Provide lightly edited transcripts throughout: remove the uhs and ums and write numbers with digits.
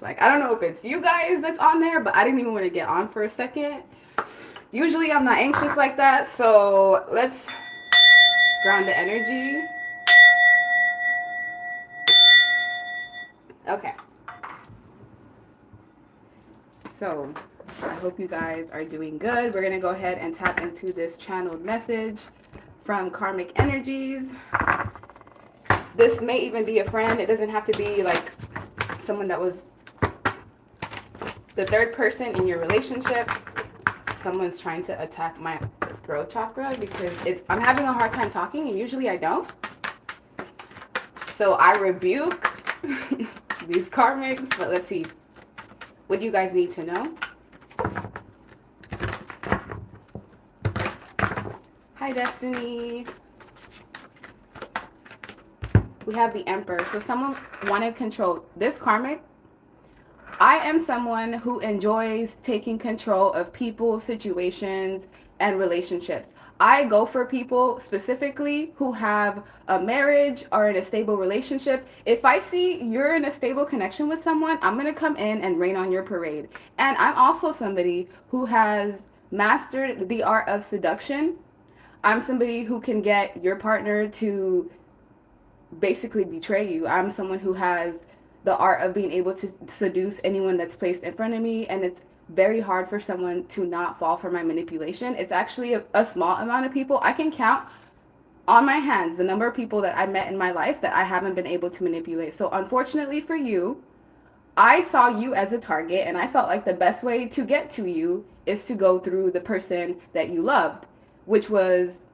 Like, I don't know if it's you guys that's on there, but I didn't even want to get on for a second. Usually I'm not anxious like that, so let's ground the energy. Okay. So I hope you guys are doing good. We're going to go ahead and tap into this channeled message from Karmic Energies. This may even be a friend. It doesn't have to be like someone that was the third person in your relationship. Someone's trying to attack my throat chakra because I'm having a hard time talking, and usually I don't. So I rebuke these karmics, but let's see. What do you guys need to know? Hi, Destiny. We have the Emperor. So someone wanted control. This karmic, I am someone who enjoys taking control of people, situations, and relationships. I go for people specifically who have a marriage or in a stable relationship. If I see you're in a stable connection with someone, I'm going to come in and rain on your parade. And I'm also somebody who has mastered the art of seduction. I'm somebody who can get your partner to basically betray you. I'm someone who has the art of being able to seduce anyone that's placed in front of me, and it's very hard for someone to not fall for my manipulation. It's actually a small amount of people. I can count on my hands the number of people that I met in my life that I haven't been able to manipulate. So unfortunately for you, I saw you as a target, and I felt like the best way to get to you is to go through the person that you loved, which was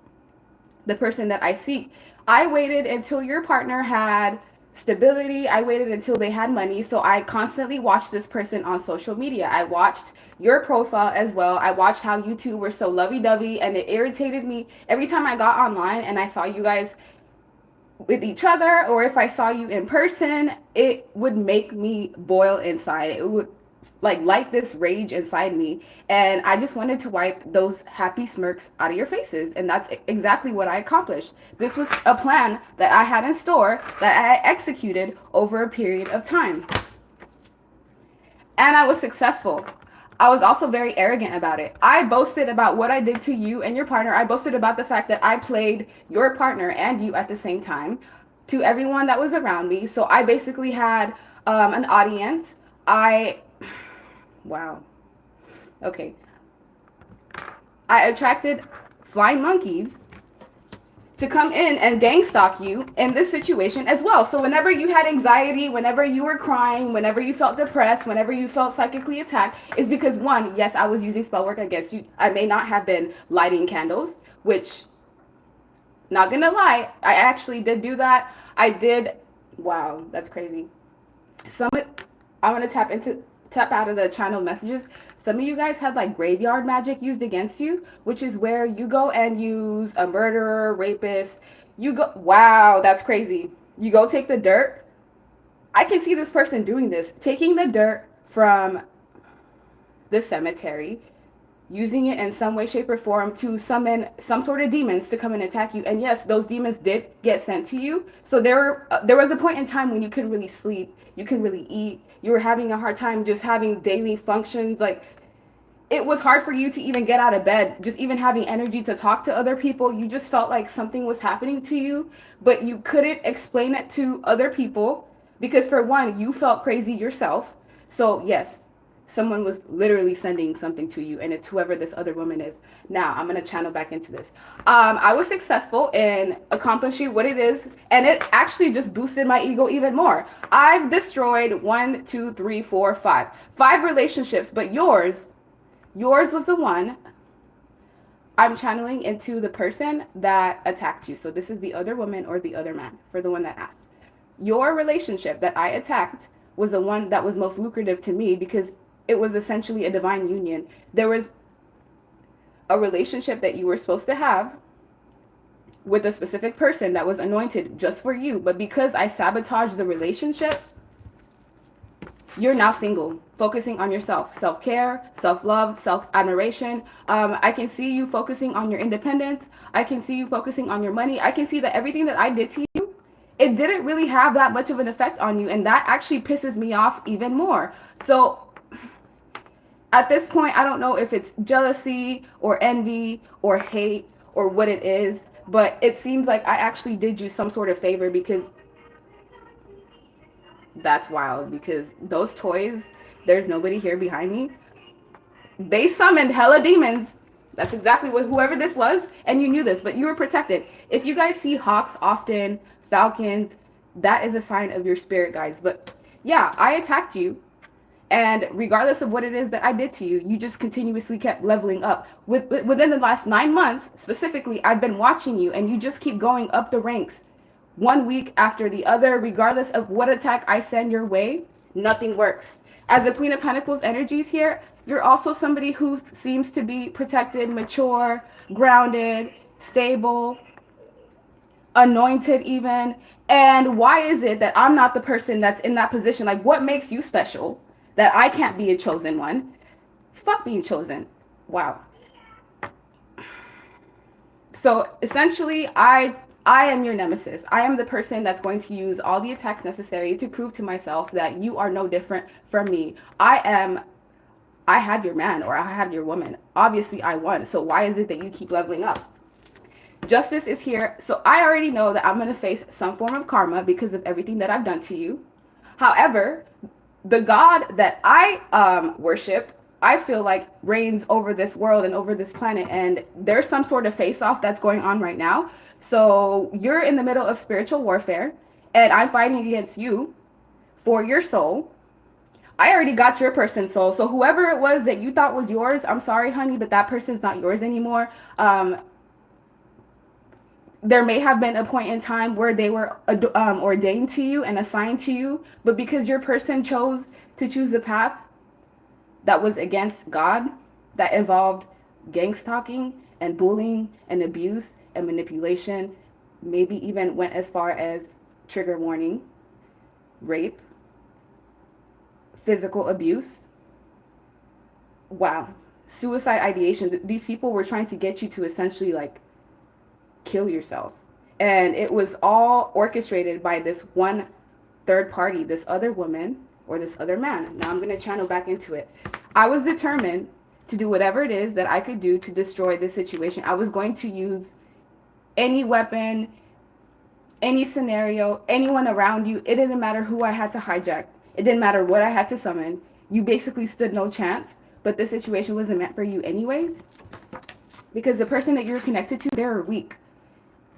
the person that I seek. I waited until your partner had stability. I waited until they had money. So I constantly watched this person on social media. I watched your profile as well. I watched how you two were so lovey-dovey, and it irritated me every time I got online and I saw you guys with each other, or if I saw you in person, it would make me boil inside. It would like light this rage inside me, and I just wanted to wipe those happy smirks out of your faces, and that's exactly what I accomplished. This was a plan that I had in store that I executed over a period of time, and I was successful. I was also very arrogant about it. I boasted about what I did to you and your partner. I boasted about the fact that I played your partner and you at the same time to everyone that was around me. So I basically had an audience. Wow. Okay. I attracted flying monkeys to come in and gang stalk you in this situation as well. So whenever you had anxiety, whenever you were crying, whenever you felt depressed, whenever you felt psychically attacked, is because one, yes, I was using spell work against you. I may not have been lighting candles, which, not gonna lie, I actually did do that. I did. Wow, that's crazy. I want to tap out of the channel messages. Some of you guys had like graveyard magic used against you, which is where you go and use a murderer, rapist. Wow, that's crazy. You go take the dirt. I can see this person doing this, taking the dirt from the cemetery, using it in some way, shape, or form to summon some sort of demons to come and attack you. And yes, those demons did get sent to you. So there was a point in time when you couldn't really sleep, you couldn't really eat, you were having a hard time just having daily functions. Like, it was hard for you to even get out of bed, just even having energy to talk to other people. You just felt like something was happening to you, but you couldn't explain it to other people because, for one, you felt crazy yourself. So yes, someone was literally sending something to you, and it's whoever this other woman is. Now I'm going to channel back into this. I was successful in accomplishing what it is, and it actually just boosted my ego even more. I've destroyed 1, 2, 3, 4, 5 relationships, but yours was the one I'm channeling into the person that attacked you. So this is the other woman or the other man, for the one that asked. Your relationship that I attacked was the one that was most lucrative to me because it was essentially a divine union. There was a relationship that you were supposed to have with a specific person that was anointed just for you. But because I sabotaged the relationship, you're now single, focusing on yourself, self-care, self-love, self-admiration. I can see you focusing on your independence. I can see you focusing on your money. I can see that everything that I did to you it didn't really have that much of an effect on you, and that actually pisses me off even more. So at this point, I don't know if it's jealousy or envy or hate or what it is, but it seems like I actually did you some sort of favor, because that's wild. Because those toys, there's nobody here behind me. They summoned hella demons. That's exactly what whoever this was, and you knew this, but you were protected. If you guys see hawks often, falcons, that is a sign of your spirit guides. But yeah, I attacked you. And regardless of what it is that I did to you, you just continuously kept leveling up. Within the last 9 months, specifically, I've been watching you, and you just keep going up the ranks, one week after the other. Regardless of what attack I send your way, nothing works. As a Queen of Pentacles energies here, you're also somebody who seems to be protected, mature, grounded, stable, anointed even. And why is it that I'm not the person that's in that position? Like, what makes you special that I can't be a chosen one? Fuck being chosen. Wow. So essentially, I am your nemesis. I am the person that's going to use all the attacks necessary to prove to myself that you are no different from me. I had your man, or I had your woman. Obviously, I won. So why is it that you keep leveling up? Justice is here. So I already know that I'm going to face some form of karma because of everything that I've done to you. However, the God that I worship, I feel like reigns over this world and over this planet. And there's some sort of face-off that's going on right now. So you're in the middle of spiritual warfare, and I'm fighting against you for your soul. I already got your person's soul. So whoever it was that you thought was yours, I'm sorry, honey, but that person's not yours anymore. There may have been a point in time where they were ordained to you and assigned to you, but because your person chose to choose the path that was against God, that involved gang stalking and bullying and abuse and manipulation, maybe even went as far as trigger warning, rape, physical abuse. Wow. Suicide ideation. These people were trying to get you to essentially like kill yourself. And it was all orchestrated by this one third party, this other woman or this other man. Now I'm going to channel back into it. I was determined to do whatever it is that I could do to destroy this situation. I was going to use any weapon, any scenario, anyone around you. It didn't matter who I had to hijack. It didn't matter what I had to summon. You basically stood no chance, but this situation wasn't meant for you anyways, because the person that you're connected to, they're weak.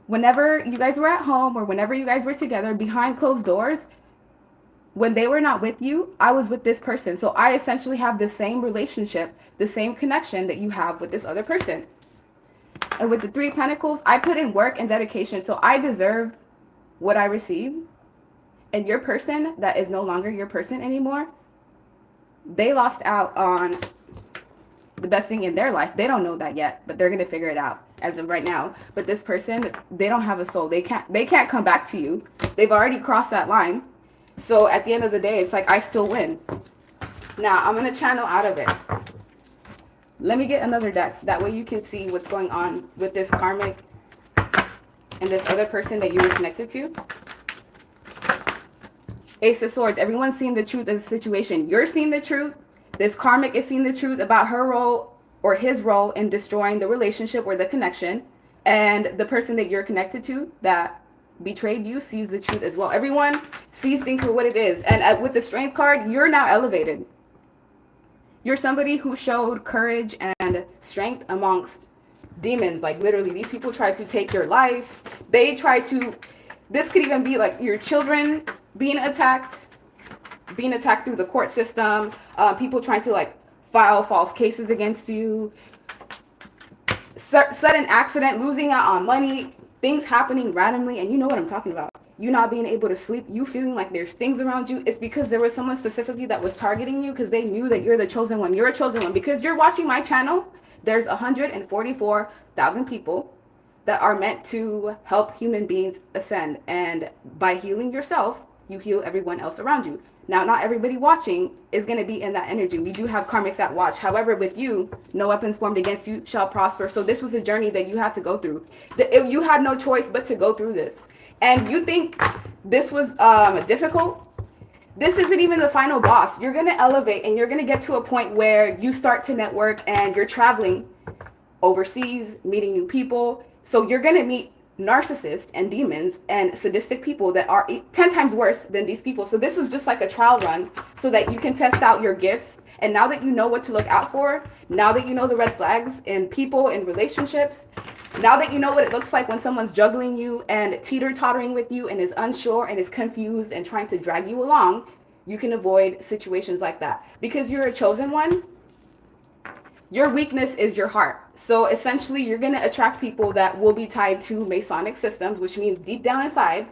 Whenever you guys were at home or whenever you guys were together behind closed doors, when they were not with you, I was with this person. So I essentially have the same relationship, the same connection that you have with this other person. And with the Three of Pentacles, I put in work and dedication, so I deserve what I receive. And your person that is no longer your person anymore, they lost out on the best thing in their life. They don't know that yet, but they're going to figure it out as of right now. But this person, they don't have a soul. They can't come back to you. They've already crossed that line. So at the end of the day, it's like I still win. Now I'm going to channel out of it. Let me get another deck. That way you can see what's going on with this karmic and this other person that you were connected to. Ace of Swords. Everyone's seeing the truth of the situation. You're seeing the truth. This karmic is seeing the truth about her role or his role in destroying the relationship or the connection. And the person that you're connected to that betrayed you sees the truth as well. Everyone sees things for what it is. And with the Strength card, you're now elevated. You're somebody who showed courage and strength amongst demons. Like literally, these people tried to take your life. They tried to, this could even be like your children being attacked through the court system, people trying to like file false cases against you, sudden accident, losing out on money, things happening randomly. And you know what I'm talking about. You not being able to sleep, you feeling like there's things around you. It's because there was someone specifically that was targeting you because they knew that you're the chosen one. You're a chosen one. Because you're watching my channel, there's 144,000 people that are meant to help human beings ascend. And by healing yourself, you heal everyone else around you. Now, not everybody watching is going to be in that energy. We do have karmics that watch. However, with you, no weapons formed against you shall prosper. So this was a journey that you had to go through. You had no choice but to go through this. and you think this was difficult, this isn't even the final boss. You're going to elevate and you're going to get to a point where you start to network and you're traveling overseas, meeting new people. So you're going to meet narcissists and demons and sadistic people that are 10 times worse than these people. So this was just like a trial run so that you can test out your gifts. And now that you know what to look out for, now that you know the red flags in people, in relationships, now that you know what it looks like when someone's juggling you and teeter-tottering with you and is unsure and is confused and trying to drag you along, you can avoid situations like that. Because you're a chosen one, your weakness is your heart. So essentially, you're going to attract people that will be tied to Masonic systems, which means deep down inside,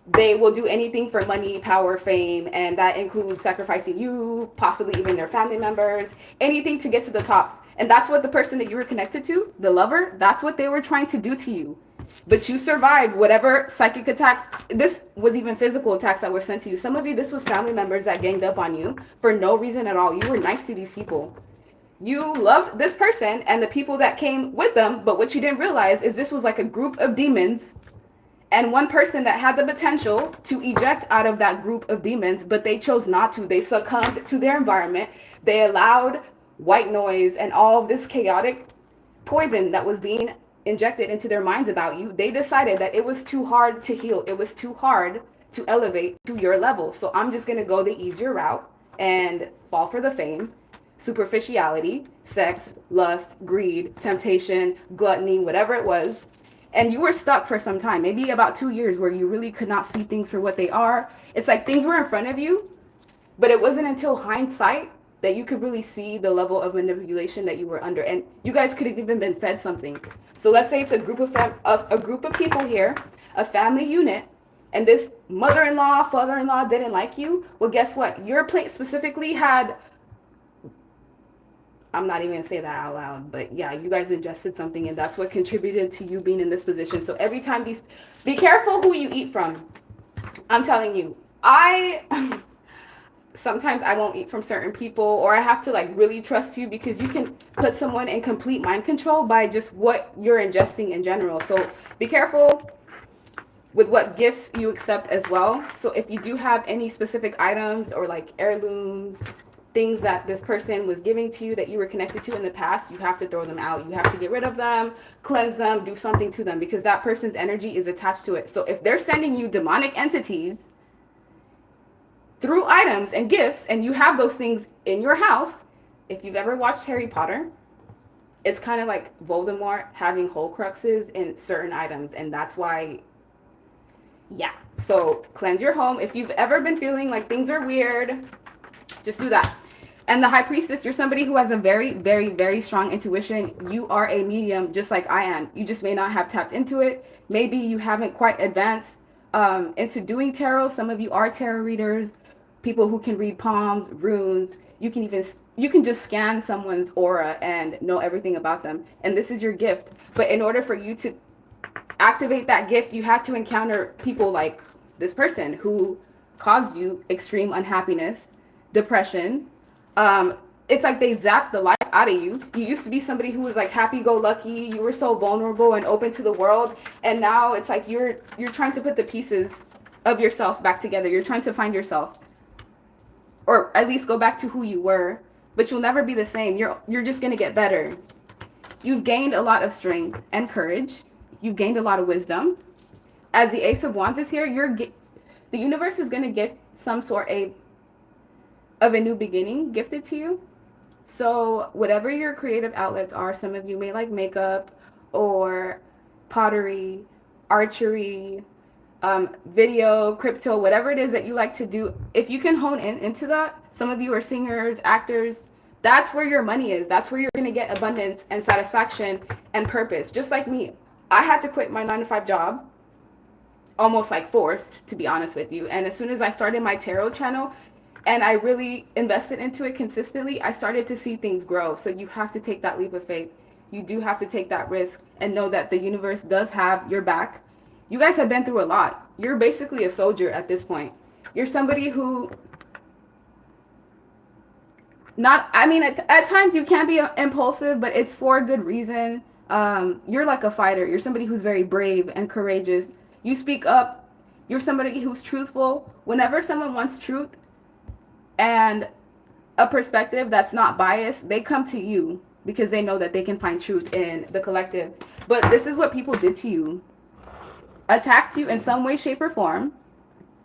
they will do anything for money, power, fame, and that includes sacrificing you, possibly even their family members, anything to get to the top. And that's what the person that you were connected to, the lover, that's what they were trying to do to you. But you survived whatever psychic attacks. This was even physical attacks that were sent to you. Some of you, this was family members that ganged up on you for no reason at all. You were nice to these people. You loved this person and the people that came with them, but what you didn't realize is this was like a group of demons and one person that had the potential to eject out of that group of demons, but they chose not to. They succumbed to their environment. They allowed white noise and all of this chaotic poison that was being injected into their minds about you. They decided that it was too hard to heal. It was too hard to elevate to your level. So I'm just going to go the easier route and fall for the fame, superficiality, sex, lust, greed, temptation, gluttony, whatever it was. And you were stuck for some time, maybe about 2 years, where you really could not see things for what they are. It's like things were in front of you, but it wasn't until hindsight that you could really see the level of manipulation that you were under. And you guys could have even been fed something. So let's say it's a group of people here, a family unit, and this mother-in-law, father-in-law didn't like you. Well, guess what? Your plate specifically had, I'm not even gonna say that out loud, but yeah, you guys ingested something and that's what contributed to you being in this position. So every time be careful who you eat from. I'm telling you, sometimes I won't eat from certain people, or I have to like really trust you, because you can put someone in complete mind control by just what you're ingesting in general. So be careful with what gifts you accept as well. So if you do have any specific items or like heirlooms, things that this person was giving to you that you were connected to in the past, you have to throw them out. You have to get rid of them, cleanse them, do something to them, because that person's energy is attached to it. So if they're sending you demonic entities through items and gifts, and you have those things in your house, if you've ever watched Harry Potter, it's kind of like Voldemort having Horcruxes in certain items, and that's why, yeah. So cleanse your home. If you've ever been feeling like things are weird, just do that. And the High Priestess, you're somebody who has a very, very, very strong intuition. You are a medium just like I am. You just may not have tapped into it. Maybe you haven't quite advanced into doing tarot. Some of you are tarot readers, people who can read palms, runes. You can just scan someone's aura and know everything about them. And this is your gift. But in order for you to activate that gift, you have to encounter people like this person who caused you extreme unhappiness, depression. It's like they zapped the life out of you. You used to be somebody who was like happy-go-lucky. You were so vulnerable and open to the world, and now it's like you're trying to put the pieces of yourself back together. You're trying to find yourself, or at least go back to who you were. But you'll never be the same. You're just gonna get better. You've gained a lot of strength and courage. You've gained a lot of wisdom. As the Ace of Wands is here, the universe is gonna get some sort of a new beginning gifted to you. So whatever your creative outlets are, some of you may like makeup or pottery, archery, video, crypto, whatever it is that you like to do. If you can hone into that, some of you are singers, actors, that's where your money is. That's where you're going to get abundance and satisfaction and purpose. Just like me, I had to quit my 9-to-5 job, almost like forced, to be honest with you. And as soon as I started my tarot channel, and I really invested into it consistently, I started to see things grow. So you have to take that leap of faith. You do have to take that risk and know that the universe does have your back. You guys have been through a lot. You're basically a soldier at this point. You're somebody who, at times you can be impulsive, but it's for a good reason. You're like a fighter. You're somebody who's very brave and courageous. You speak up. You're somebody who's truthful. Whenever someone wants truth and a perspective that's not biased, they come to you because they know that they can find truth in the collective. But this is what people did to you. Attacked you in some way, shape, or form.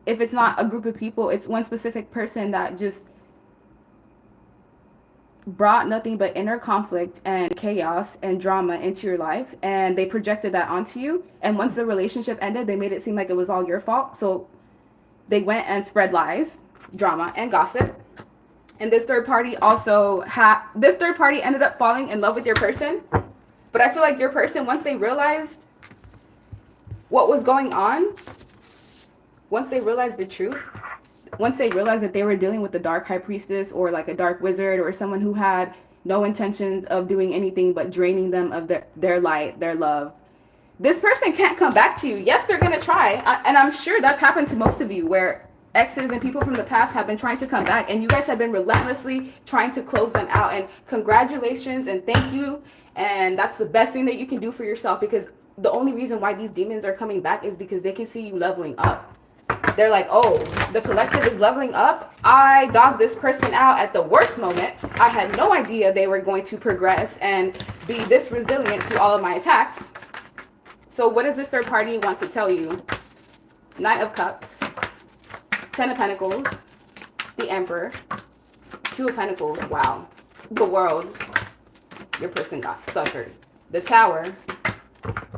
If it's not a group of people, it's one specific person that just brought nothing but inner conflict and chaos and drama into your life, and they projected that onto you. And once the relationship ended, they made it seem like it was all your fault. So they went and spread lies, drama, and gossip. And this third party ended up falling in love with your person. But I feel like your person, once they realized what was going on, once they realized the truth, once they realized that they were dealing with the dark high priestess or like a dark wizard or someone who had no intentions of doing anything but draining them of their light, their love, this person can't come back to you. Yes, they're going to try. And I'm sure that's happened to most of you, where exes and people from the past have been trying to come back, and you guys have been relentlessly trying to close them out. And congratulations and thank you. And that's the best thing that you can do for yourself, because the only reason why these demons are coming back is because they can see you leveling up. They're like, oh, the collective is leveling up. I dogged this person out at the worst moment. I had no idea they were going to progress and be this resilient to all of my attacks. So what does this third party want to tell you? Knight of Cups, Ten of Pentacles, the Emperor, Two of Pentacles, wow, the World, your person got suckered, the Tower,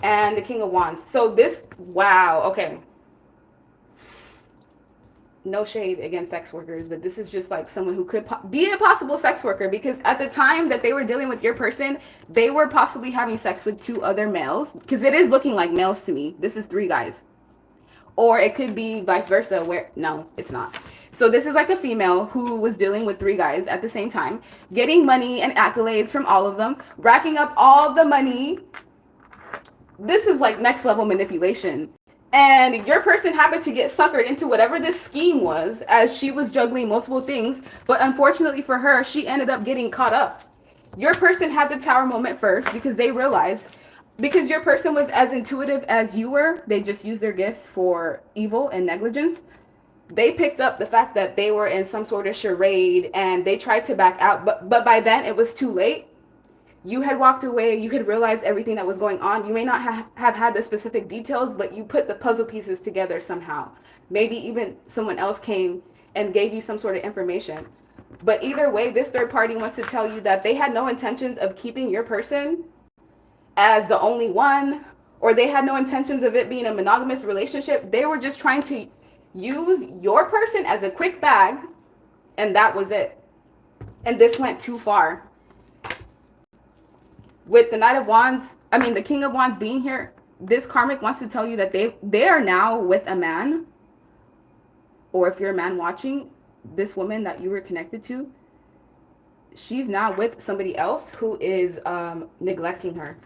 and the King of Wands. So this, wow, okay. No shade against sex workers, but this is just like someone who could be a possible sex worker, because at the time that they were dealing with your person, they were possibly having sex with 2 other males, because it is looking like males to me. This is 3 guys. Or it could be vice versa, where no, it's not. So this is like a female who was dealing with 3 guys at the same time, getting money and accolades from all of them, racking up all the money. This is like next level manipulation. And your person happened to get suckered into whatever this scheme was, as she was juggling multiple things. But unfortunately for her, she ended up getting caught up. Your person had the Tower moment first, because they realized, because your person was as intuitive as you were, they just used their gifts for evil and negligence. They picked up the fact that they were in some sort of charade, and they tried to back out. But by then it was too late. You had walked away, you had realized everything that was going on. You may not have had the specific details, but you put the puzzle pieces together somehow. Maybe even someone else came and gave you some sort of information. But either way, this third party wants to tell you that they had no intentions of keeping your person as the only one, or they had no intentions of it being a monogamous relationship. They were just trying to use your person as a quick bag, and that was it. And this went too far. With the Knight of Wands, the King of Wands being here, this karmic wants to tell you that they are now with a man, or if you're a man watching, this woman that you were connected to, she's now with somebody else who is neglecting her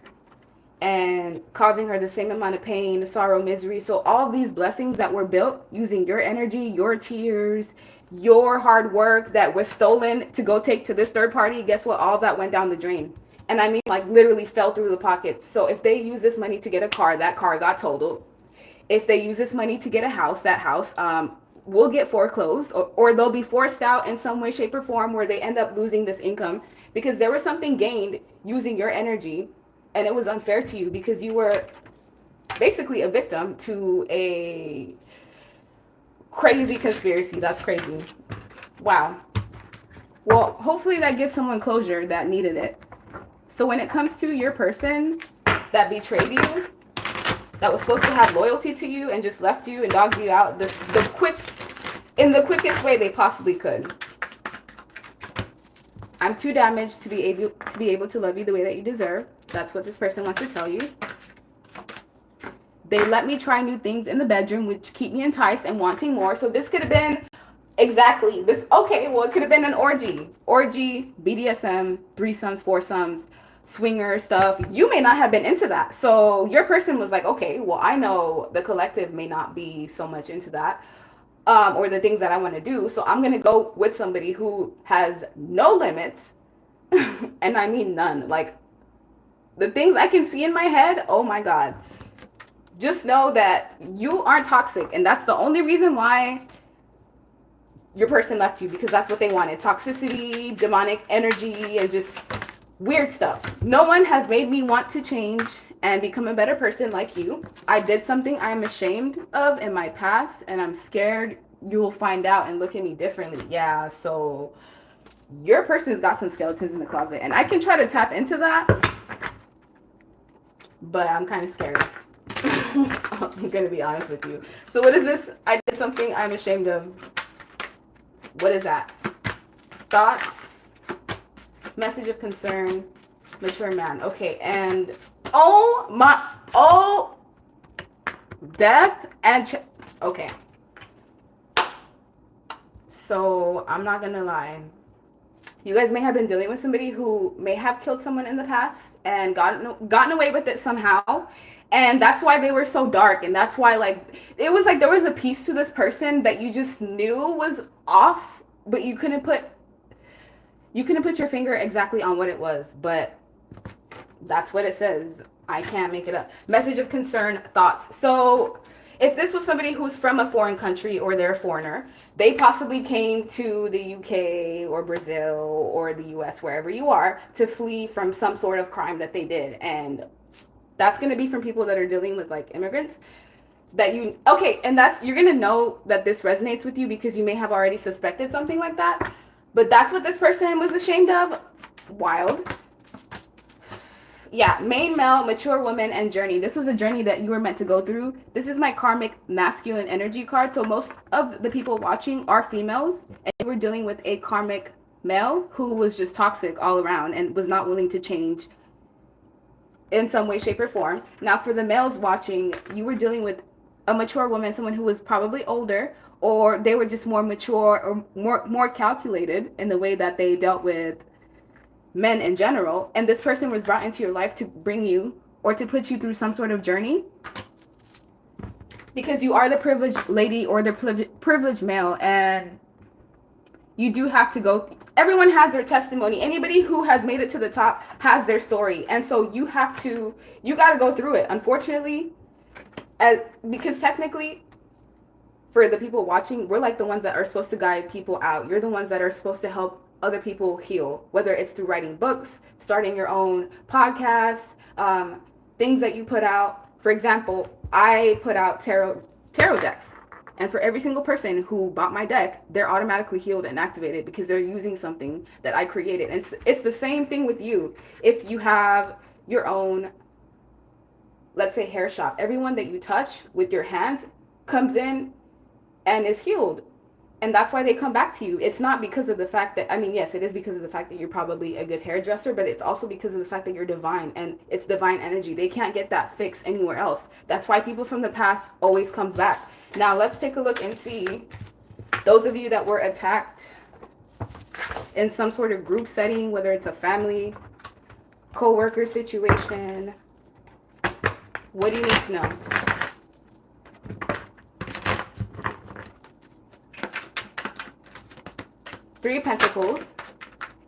and causing her the same amount of pain, sorrow, misery. So all of these blessings that were built using your energy, your tears, your hard work that was stolen to go take to this third party, guess what? All of that went down the drain. And I mean, like, literally fell through the pockets. So if they use this money to get a car, that car got totaled. If they use this money to get a house, that house will get foreclosed, or they'll be forced out in some way, shape, or form, where they end up losing this income, because there was something gained using your energy, and it was unfair to you because you were basically a victim to a crazy conspiracy. That's crazy. Wow. Well, hopefully that gives someone closure that needed it. So when it comes to your person that betrayed you, that was supposed to have loyalty to you and just left you and dogged you out in the quickest way they possibly could. I'm too damaged to be able to love you the way that you deserve. That's what this person wants to tell you. They let me try new things in the bedroom, which keep me enticed and wanting more. So this could have been exactly this. Okay, well, it could have been an orgy, BDSM, threesomes, foursomes, swinger stuff. You may not have been into that. So your person was like, okay, well, I know the collective may not be so much into that, or the things that I want to do. So I'm going to go with somebody who has no limits. And I mean none, like the things I can see in my head, oh my God. Just know that you aren't toxic, and that's the only reason why your person left you, because that's what they wanted. Toxicity, demonic energy, and just weird stuff. No one has made me want to change and become a better person like you. I did something I'm ashamed of in my past, and I'm scared you will find out and look at me differently. Yeah, so your person's got some skeletons in the closet, and I can try to tap into that, but I'm kind of scared. I'm gonna be honest with you. So what is this? I did something I'm ashamed of. What is that? Thoughts, message of concern, mature man. Okay, and death and okay. So I'm not gonna lie. You guys may have been dealing with somebody who may have killed someone in the past and gotten away with it somehow. And that's why they were so dark. And that's why, like, it was like there was a piece to this person that you just knew was off, but you couldn't put your finger exactly on what it was. But that's what it says. I can't make it up. Message of concern, thoughts. So if this was somebody who's from a foreign country or they're a foreigner, they possibly came to the UK or Brazil or the US, wherever you are, to flee from some sort of crime that they did. And that's going to be from people that are dealing with like immigrants that and you're going to know that this resonates with you because you may have already suspected something like that. But that's what this person was ashamed of. Wild. Yeah, main male, mature woman, and journey. This was a journey that you were meant to go through. This is my karmic masculine energy card. So most of the people watching are females, and you were dealing with a karmic male who was just toxic all around and was not willing to change in some way, shape, or form. Now, for the males watching, you were dealing with a mature woman, someone who was probably older, or they were just more mature or more calculated in the way that they dealt with men in general. And this person was brought into your life to bring you or to put you through some sort of journey, because you are the privileged lady or the privileged male, and you do have to go. Everyone has their testimony. Anybody who has made it to the top has their story. And so you got to go through it. Unfortunately, because technically, for the people watching, we're like the ones that are supposed to guide people out. You're the ones that are supposed to help other people heal, whether it's through writing books, starting your own podcast, things that you put out. For example, I put out tarot decks. And for every single person who bought my deck, they're automatically healed and activated because they're using something that I created. And it's the same thing with you. If you have your own, let's say, hair shop, everyone that you touch with your hands comes in and is healed. And that's why they come back to you. It's not because of the fact that, yes, it is because of the fact that you're probably a good hairdresser, but it's also because of the fact that you're divine and it's divine energy. They can't get that fix anywhere else. That's why people from the past always comes back. Now let's take a look and see those of you that were attacked in some sort of group setting, whether it's a family, co-worker situation. What do you need to know? Three of Pentacles,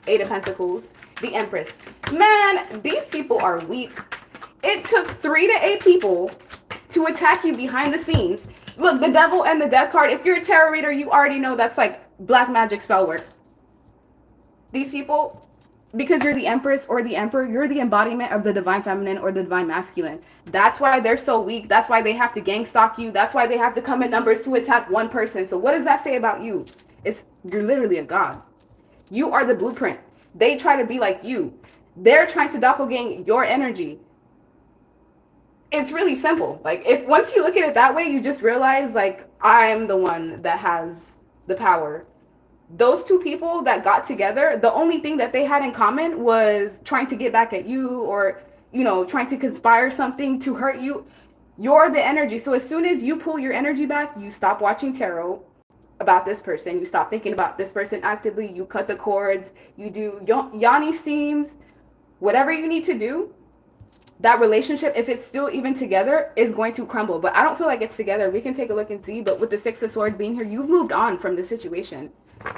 Eight of Pentacles, the Empress. Man, these people are weak. It took 3 to 8 people to attack you behind the scenes. Look, the Devil and the Death card. If you're a tarot reader, you already know that's like black magic spell work. These people, because you're the Empress or the Emperor, you're the embodiment of the divine feminine or the divine masculine. That's why they're so weak. That's why they have to gang stalk you. That's why they have to come in numbers to attack one person. So what does that say about you? You're literally a god. You are the blueprint. They try to be like you. They're trying to doppelgang your energy. It's really simple. Like, if once you look at it that way, you just realize, like, I'm the one that has the power. Those two people that got together, the only thing that they had in common was trying to get back at you, or, trying to conspire something to hurt you. You're the energy. So as soon as you pull your energy back, you stop watching tarot about this person. You stop thinking about this person actively. You cut the cords. You do yoni steams. Whatever you need to do, that relationship, if it's still even together, is going to crumble. But I don't feel like it's together. We can take a look and see. But with the Six of Swords being here, you've moved on from the situation.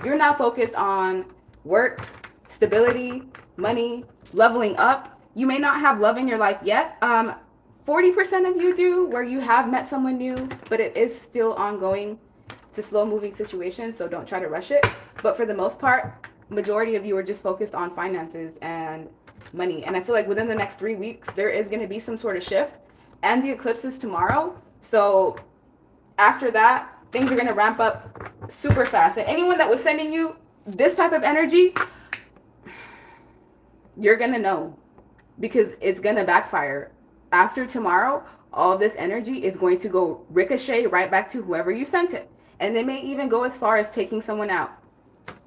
You're now focused on work, stability, money, leveling up. You may not have love in your life yet. 40% of you do, where you have met someone new, but it is still ongoing. It's a slow moving situation, so don't try to rush it. But for the most part, majority of you are just focused on finances and money. And I feel like within the next 3 weeks, there is going to be some sort of shift. And the eclipse is tomorrow. So after that, things are going to ramp up super fast. And anyone that was sending you this type of energy, you're going to know, because it's going to backfire. After tomorrow, all this energy is going to go ricochet right back to whoever you sent it. And they may even go as far as taking someone out.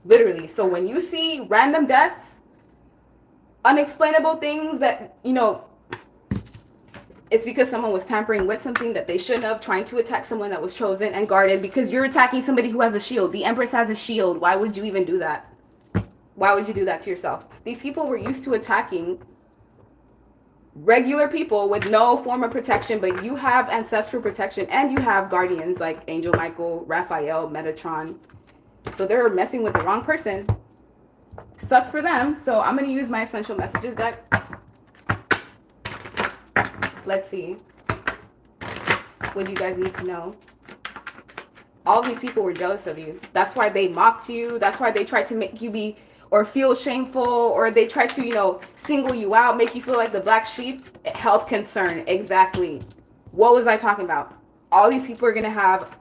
Literally. So when you see random deaths, unexplainable things that, you know, it's because someone was tampering with something that they shouldn't have, trying to attack someone that was chosen and guarded, because you're attacking somebody who has a shield. The Empress has a shield. Why would you even do that? Why would you do that to yourself? These people were used to attacking regular people with no form of protection, but you have ancestral protection and you have guardians like Angel Michael, Raphael, Metatron. So they're messing with the wrong person. Sucks for them. So I'm going to use my essential messages deck. Let's see what you guys need to know. All these people were jealous of you. That's why they mocked you. That's why they tried to make you be or feel shameful, or they tried to, you know, single you out, make you feel like the black sheep. Health concern. Exactly. What was I talking about? All these people are going to have,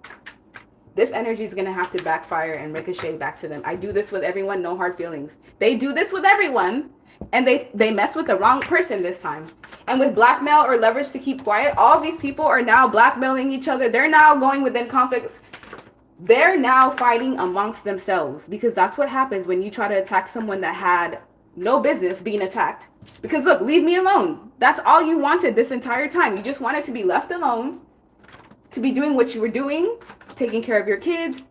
this energy is going to have to backfire and ricochet back to them. I do this with everyone. No hard feelings. They do this with everyone. And they mess with the wrong person this time. And with blackmail or leverage to keep quiet, all these people are now blackmailing each other. They're now going within conflicts. They're now fighting amongst themselves, because that's what happens when you try to attack someone that had no business being attacked. Because look, leave me alone. That's all you wanted this entire time. You just wanted to be left alone, to be doing what you were doing, taking care of your kids,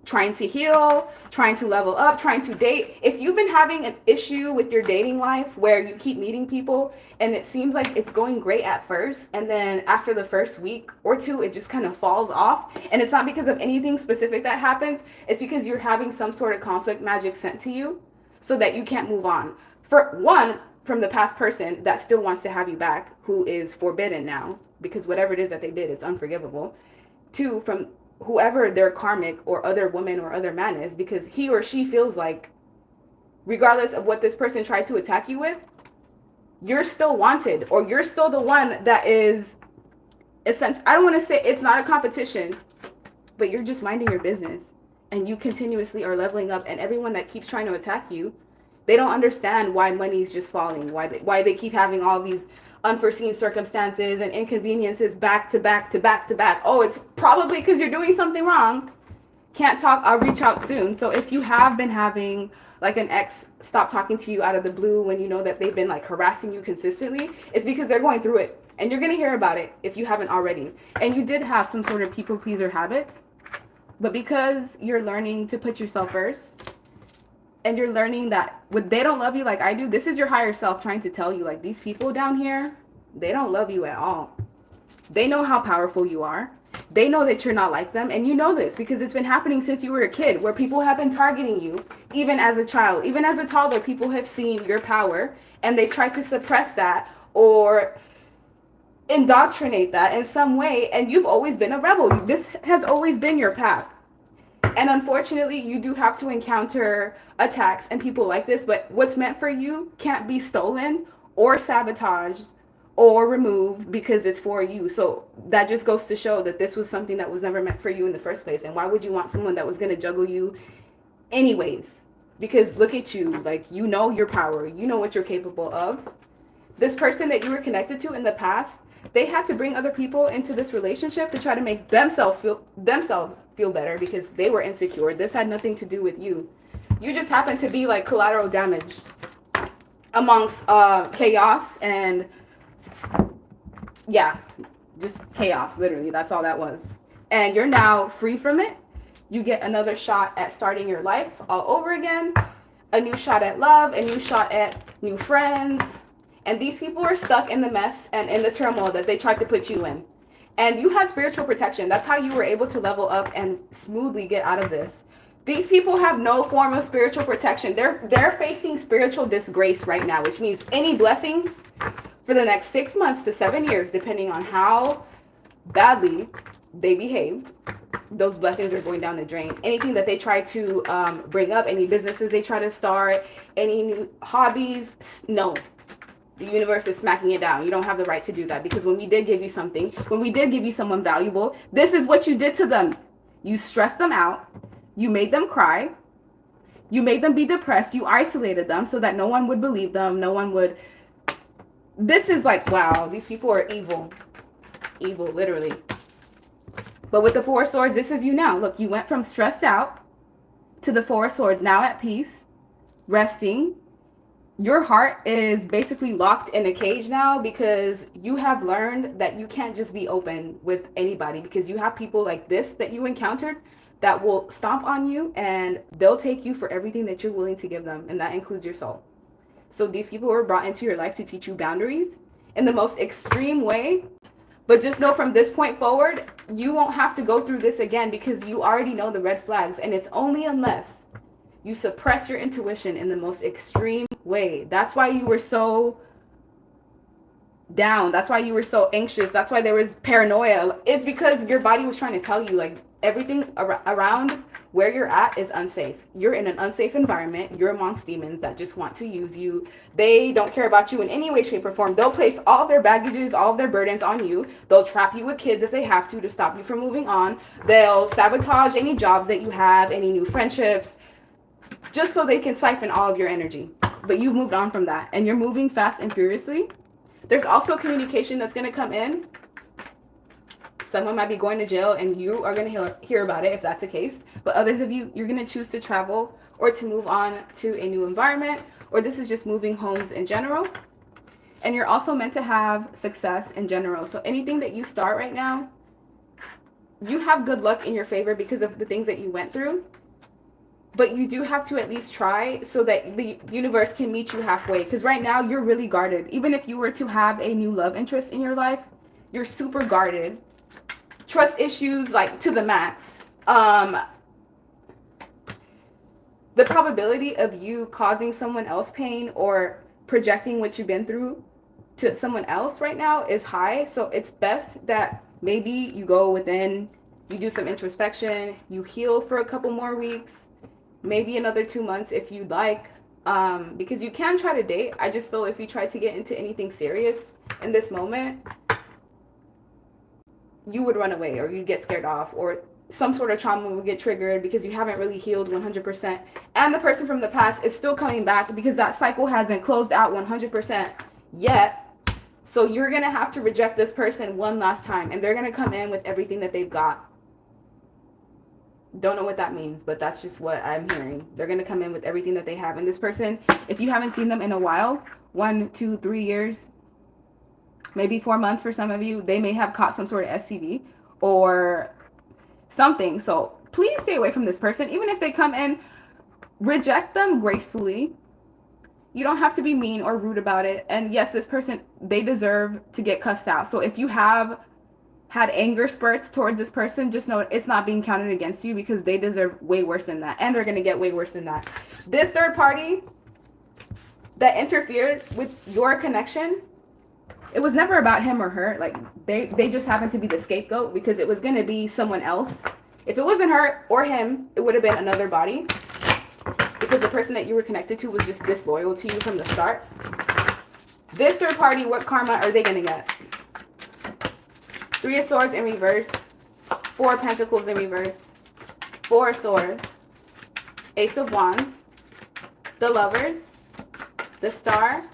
trying to heal, trying to level up, trying to date. If you've been having an issue with your dating life where you keep meeting people and it seems like it's going great at first, and then after the first week or two, it just kind of falls off, and it's not because of anything specific that happens, it's because you're having some sort of conflict magic sent to you so that you can't move on. For one, from the past person that still wants to have you back, who is forbidden now, because whatever it is that they did, it's unforgivable. Two, from whoever their karmic or other woman or other man is, because he or she feels like, regardless of what this person tried to attack you with, you're still wanted, or you're still the one that is essential. I don't want to say it's not a competition, but you're just minding your business and you continuously are leveling up, and everyone that keeps trying to attack you, they don't understand why money's just falling, why they keep having all these unforeseen circumstances and inconveniences back to back to back to back. Oh, it's probably because you're doing something wrong. Can't talk, I'll reach out soon. So if you have been having like an ex stop talking to you out of the blue when you know that they've been like harassing you consistently, it's because they're going through it, and you're going to hear about it if you haven't already. And you did have some sort of people pleaser habits, but because you're learning to put yourself first, and you're learning that when they don't love you like I do, this is your higher self trying to tell you, like, these people down here, they don't love you at all. They know how powerful you are. They know that you're not like them. And you know this because it's been happening since you were a kid, where people have been targeting you, even as a child, even as a toddler. People have seen your power and they've tried to suppress that or indoctrinate that in some way. And you've always been a rebel. This has always been your path. And unfortunately, you do have to encounter attacks and people like this, but what's meant for you can't be stolen or sabotaged or removed because it's for you. So that just goes to show that this was something that was never meant for you in the first place. And why would you want someone that was going to juggle you anyways? Because look at you, like, you know your power, you know what you're capable of. This person that you were connected to in the past, they had to bring other people into this relationship to try to make themselves feel better because they were insecure. This had nothing to do with you. You just happened to be like collateral damage amongst chaos and yeah, just chaos, literally. That's all that was. And you're now free from it. You get another shot at starting your life all over again, a new shot at love, a new shot at new friends. And these people are stuck in the mess and in the turmoil that they tried to put you in. And you had spiritual protection. That's how you were able to level up and smoothly get out of this. These people have no form of spiritual protection. They're facing spiritual disgrace right now, which means any blessings for the next 6 months to 7 years, depending on how badly they behaved, those blessings are going down the drain. Anything that they try to bring up, any businesses they try to start, any new hobbies, no. The universe is smacking it down. You don't have the right to do that, because when we did give you something, when we did give you someone valuable, this is what you did to them. You stressed them out. You made them cry. You made them be depressed. You isolated them so that no one would believe them. No one would. This is like, wow, these people are evil. Evil, literally. But with the Four of Swords, this is you now. Look, you went from stressed out to the Four of Swords, now at peace, resting. Your heart is basically locked in a cage now, because you have learned that you can't just be open with anybody, because you have people like this that you encountered that will stomp on you, and they'll take you for everything that you're willing to give them, and that includes your soul. So these people were brought into your life to teach you boundaries in the most extreme way. But just know from this point forward, you won't have to go through this again, because you already know the red flags. And it's only unless you suppress your intuition in the most extreme way. That's why you were so down. That's why you were so anxious. That's why there was paranoia. It's because your body was trying to tell you, like, everything around where you're at is unsafe. You're in an unsafe environment. You're amongst demons that just want to use you. They don't care about you in any way, shape, or form. They'll place all of their baggages, all of their burdens on you. They'll trap you with kids if they have to stop you from moving on. They'll sabotage any jobs that you have, any new friendships, just so they can siphon all of your energy. But you've moved on from that, and you're moving fast and furiously. There's also communication that's going to come in. Someone might be going to jail, and you are going to hear about it if that's the case. But others of you, you're going to choose to travel or to move on to a new environment, or this is just moving homes in general. And you're also meant to have success in general. So anything that you start right now, you have good luck in your favor because of the things that you went through. But you do have to at least try so that the universe can meet you halfway. Because right now, you're really guarded. Even if you were to have a new love interest in your life, you're super guarded. Trust issues, like, to the max. The probability of you causing someone else pain or projecting what you've been through to someone else right now is high. So it's best that maybe you go within, you do some introspection, you heal for a couple more weeks, maybe another 2 months if you'd like. Because you can try to date. I just feel if you try to get into anything serious in this moment, you would run away, or you'd get scared off, or some sort of trauma would get triggered because you haven't really healed 100%. And the person from the past is still coming back because that cycle hasn't closed out 100% yet. So you're going to have to reject this person one last time, and they're going to come in with everything that they've got. Don't know what that means, but that's just what I'm hearing. They're going to come in with everything that they have. And this person, if you haven't seen them in a while, 1, 2, 3 years, maybe 4 months for some of you, they may have caught some sort of STD or something. So please stay away from this person. Even if they come in, reject them gracefully. You don't have to be mean or rude about it. And yes, this person, they deserve to get cussed out. So if you have had anger spurts towards this person, just know it's not being counted against you, because they deserve way worse than that. And they're going to get way worse than that. This third party that interfered with your connection, it was never about him or her. Like, they just happened to be the scapegoat, because it was going to be someone else. If it wasn't her or him, it would have been another body, because the person that you were connected to was just disloyal to you from the start. This third party, what karma are they going to get? 3 of Swords in reverse, 4 of Pentacles in reverse, 4 of Swords, Ace of Wands, the Lovers, the Star,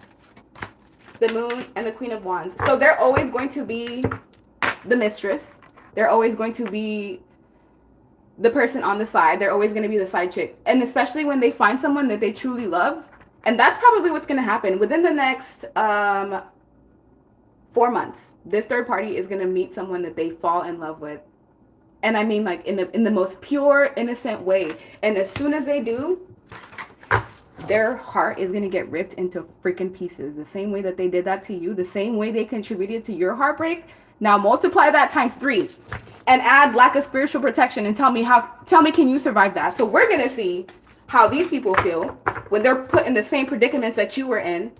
the Moon, and the Queen of Wands. So they're always going to be the mistress. They're always going to be the person on the side. They're always going to be the side chick. And especially when they find someone that they truly love. And that's probably what's going to happen within the next 4 months. This third party is going to meet someone that they fall in love with. And I mean, like, in the most pure, innocent way. And as soon as they do, their heart is going to get ripped into freaking pieces. The same way that they did that to you, the same way they contributed to your heartbreak. Now multiply that times 3. and add lack of spiritual protection and tell me can you survive that? So we're going to see how these people feel when they're put in the same predicaments that you were in,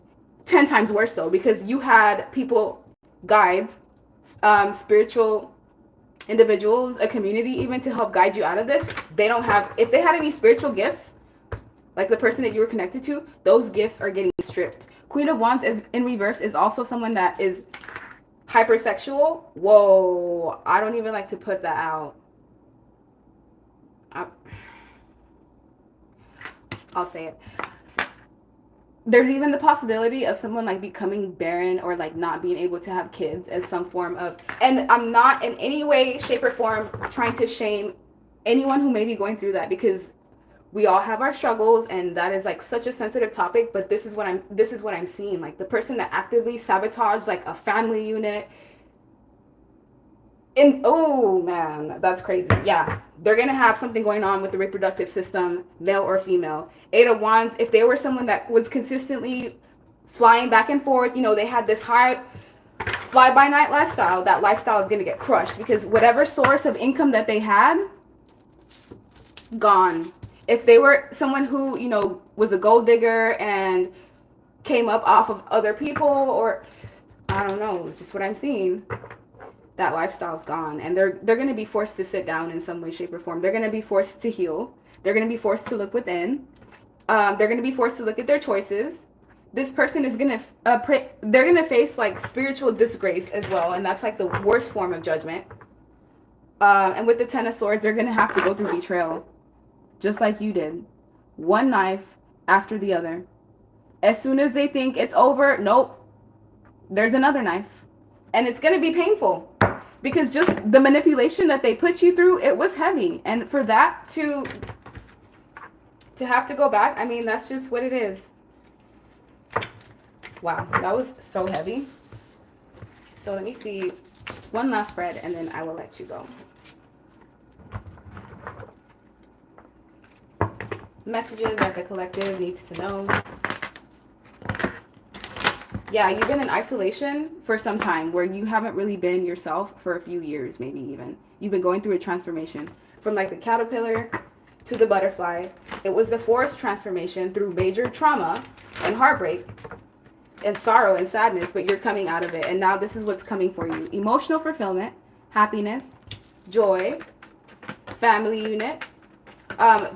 10 times worse though, because you had people, guides, spiritual individuals, a community even to help guide you out of this. They don't have, if they had any spiritual gifts, like the person that you were connected to, those gifts are getting stripped. Queen of Wands is in reverse is also someone that is hypersexual. Whoa, I don't even like to put that out. I'll say it. There's even the possibility of someone like becoming barren or like not being able to have kids as some form of, and I'm not in any way, shape, or form trying to shame anyone who may be going through that, because we all have our struggles, and that is like such a sensitive topic. But this is what I'm seeing. Like the person that actively sabotaged like a family unit. And oh man, that's crazy. Yeah, they're gonna have something going on with the reproductive system, male or female. 8 of Wands, if they were someone that was consistently flying back and forth, you know, they had this high fly-by-night lifestyle, that lifestyle is gonna get crushed, because whatever source of income that they had, gone. If they were someone who, you know, was a gold digger and came up off of other people, or I don't know, it's just what I'm seeing. That lifestyle's gone, and they're going to be forced to sit down in some way, shape, or form. They're going to be forced to heal. They're going to be forced to look within. They're going to be forced to look at their choices. This person is going to they're going to face like spiritual disgrace as well, and that's like the worst form of judgment. And with the 10 of Swords, they're going to have to go through betrayal, just like you did. One knife after the other. As soon as they think it's over, nope, there's another knife. And it's going to be painful, because just the manipulation that they put you through, it was heavy. And for that to have to go back, I mean, that's just what it is. Wow, that was so heavy. So let me see one last spread, and then I will let you go. Messages that the collective needs to know. Yeah, you've been in isolation for some time, where you haven't really been yourself for a few years, maybe even. You've been going through a transformation from like the caterpillar to the butterfly. It was the forest transformation through major trauma and heartbreak and sorrow and sadness, but you're coming out of it. And now this is what's coming for you. Emotional fulfillment, happiness, joy, family unit,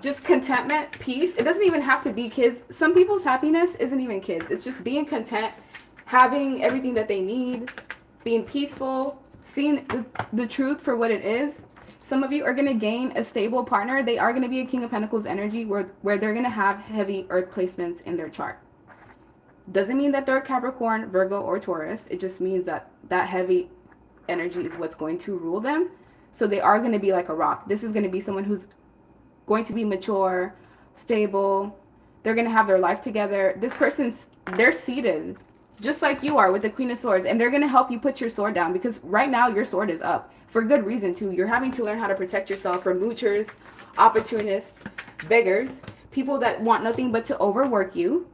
just contentment, peace. It doesn't even have to be kids. Some people's happiness isn't even kids. It's just being content, having everything that they need, being peaceful, seeing the truth for what it is. Some of you are going to gain a stable partner. They are going to be a King of Pentacles energy, where they're going to have heavy earth placements in their chart. Doesn't mean that they're Capricorn, Virgo, or Taurus. It just means that that heavy energy is what's going to rule them. So they are going to be like a rock. This is going to be someone who's going to be mature, stable. They're going to have their life together. This person's, they're seated just like you are with the Queen of Swords, and they're going to help you put your sword down, because right now your sword is up for good reason too. You're having to learn how to protect yourself from moochers, opportunists, beggars, people that want nothing but to overwork you.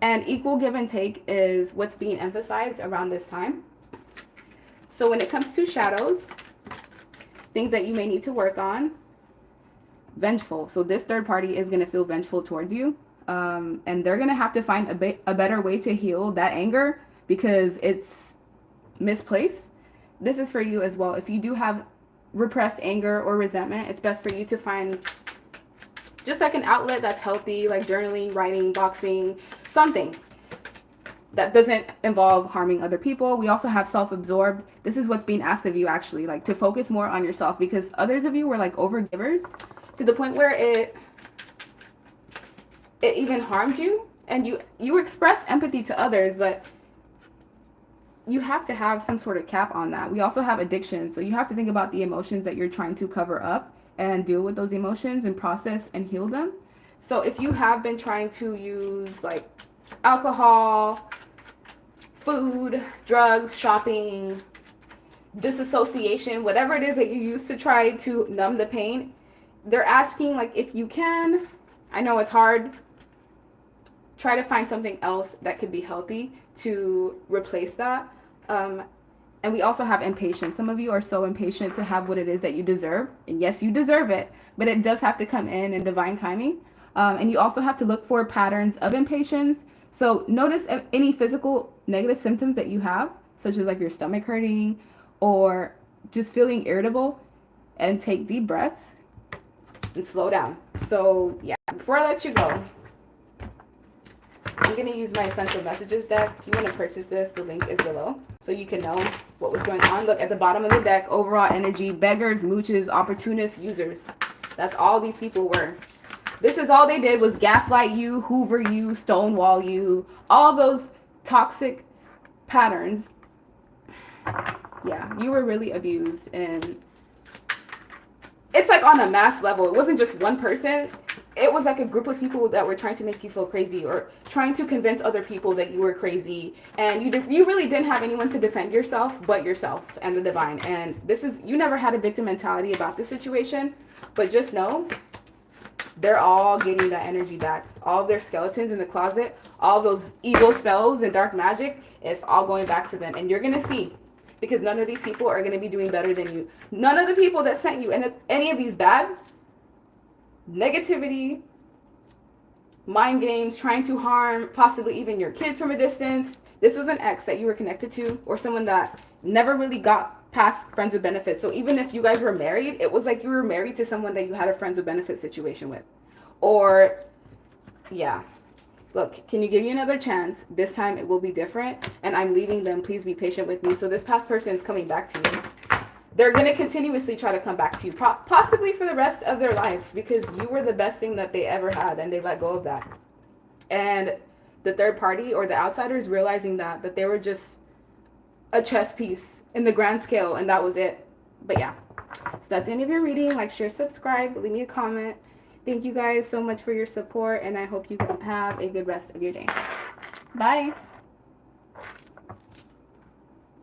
And equal give and take is what's being emphasized around this time. So when it comes to shadows, things that you may need to work on, vengeful. So this third party is going to feel vengeful towards you. And they're going to have to find a better way to heal that anger, because it's misplaced. This is for you as well. If you do have repressed anger or resentment, it's best for you to find just like an outlet that's healthy, like journaling, writing, boxing, something that doesn't involve harming other people. We also have self-absorbed. This is what's being asked of you, actually, like to focus more on yourself, because others of you were like overgivers to the point where it even harmed you, and you express empathy to others, but you have to have some sort of cap on that. We also have addiction, so you have to think about the emotions that you're trying to cover up and deal with those emotions and process and heal them. So if you have been trying to use like alcohol, food, drugs, shopping, disassociation, whatever it is that you use to try to numb the pain, they're asking like if you can, I know it's hard, try to find something else that could be healthy to replace that. And we also have impatience. Some of you are so impatient to have what it is that you deserve. And yes, you deserve it, but it does have to come in divine timing. And you also have to look for patterns of impatience. So notice any physical negative symptoms that you have, such as like your stomach hurting or just feeling irritable, and take deep breaths and slow down. So yeah, before I let you go, I'm going to use my Essential Messages deck. If you want to purchase this, the link is below so you can know what was going on. Look at the bottom of the deck, overall energy, beggars, mooches, opportunists, users. That's all these people were. This is all they did was gaslight you, hoover you, stonewall you, all those toxic patterns. Yeah, you were really abused, and it's like on a mass level. It wasn't just one person. It was like a group of people that were trying to make you feel crazy or trying to convince other people that you were crazy. And you really didn't have anyone to defend yourself but yourself and the divine. And this is, you never had a victim mentality about this situation, but just know they're all getting that energy back. All their skeletons in the closet, all those evil spells and dark magic, it's all going back to them. And you're going to see, because none of these people are going to be doing better than you. None of the people that sent you any of these bad negativity, mind games, trying to harm possibly even your kids from a distance. This was an ex that you were connected to, or someone that never really got past friends with benefits. So even if you guys were married, it was like you were married to someone that you had a friends with benefits situation with. Or yeah, look, can you give me another chance? This time it will be different, and I'm leaving them. Please be patient with me. So this past person is coming back to you. They're going to continuously try to come back to you, possibly for the rest of their life, because you were the best thing that they ever had, and they let go of that. And the third party or the outsiders realizing that they were just a chess piece in the grand scale, and that was it. But yeah, so that's the end of your reading. Like, share, subscribe, leave me a comment. Thank you guys so much for your support, and I hope you have a good rest of your day. Bye.